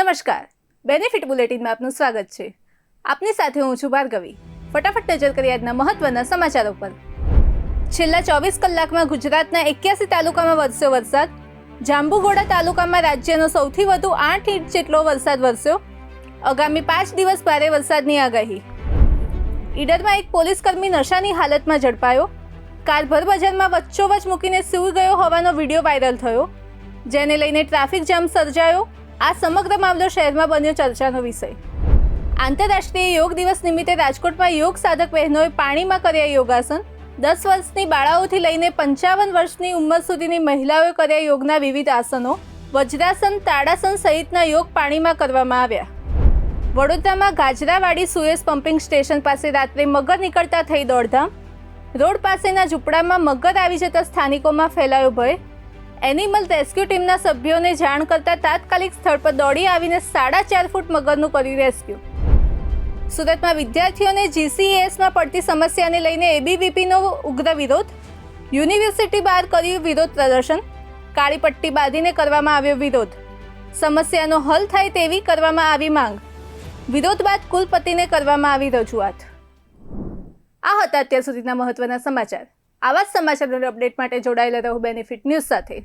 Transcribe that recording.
નમસ્કાર, બેનિફિટ બુલેટિનમાં આપનું સ્વાગત છે. આપની સાથે હું છું ભાર્ગવી. ફટાફટ નજર કરીએ આજના મહત્વના સમાચારો પર. છેલ્લા 24 કલાકમાં ગુજરાતના 81 તાલુકામાં વરસ્યો વરસાદ. જાંબુઘોડા તાલુકામાં રાજ્યનો સૌથી વધુ 8 ઇંચ જેટલો વરસાદ વરસ્યો. આગામી 5 દિવસ ભારે વરસાદની આગાહી. ઈડરમાં એક પોલીસકર્મી નશાની હાલતમાં ઝડપાયો. કાર ભરબજારમાં વચ્ચોવચ મૂકીને સૂઈ ગયો હોવાનો વિડીયો વાયરલ થયો, જેને લઈને ટ્રાફિક જામ સર્જાયો. આ સમગ્ર મામલો શહેરમાં બન્યો ચર્ચાનો વિષય. આંતરરાષ્ટ્રીય યોગ દિવસ નિમિત્તે રાજકોટમાં યોગ સાધક બહેનોએ પાણીમાં કર્યા યોગાસન. 10 વર્ષની બાળાઓથી લઈને 55 વર્ષની ઉંમર સુધીની મહિલાઓએ કર્યા યોગના વિવિધ આસનો. વજ્રાસન, તાડાસન સહિતના યોગ પાણીમાં કરવામાં આવ્યા. વડોદરામાં ગાજરાવાડી સુએઝ પમ્પિંગ સ્ટેશન પાસે રાત્રે મગર નીકળતા થઈ દોડધામ. રોડ પાસેના ઝૂંપડામાં મગર આવી જતા સ્થાનિકોમાં ફેલાયો ભય. એનિમલ રેસ્ક્યુ ટીમના સભ્યોને જાણ કરતા તાત્કાલિક સ્થળ પર દોડી આવીને 4.5 ફૂટ મગરનું કર્યું રેસ્ક્યુ. સુરતમાં વિદ્યાર્થીઓને GCESમાં પડતી સમસ્યાને લઈને ABVPનો ઉગ્ર વિરોધ. યુનિવર્સિટી બહાર કર્યું વિરોધ પ્રદર્શન. કાળી પટ્ટી બાંધીને કરવામાં આવ્યો વિરોધ. સમસ્યાનો હલ થાય તેવી કરવામાં આવી માંગ. વિરોધ બાદ કુલપતિને કરવામાં આવી રજૂઆત. આ હતા અત્યાર સુધીના મહત્વના સમાચાર. આવા જ સમાચારોના અપડેટ માટે જોડાયેલા રહો બેનિફિટ ન્યૂઝ સાથે.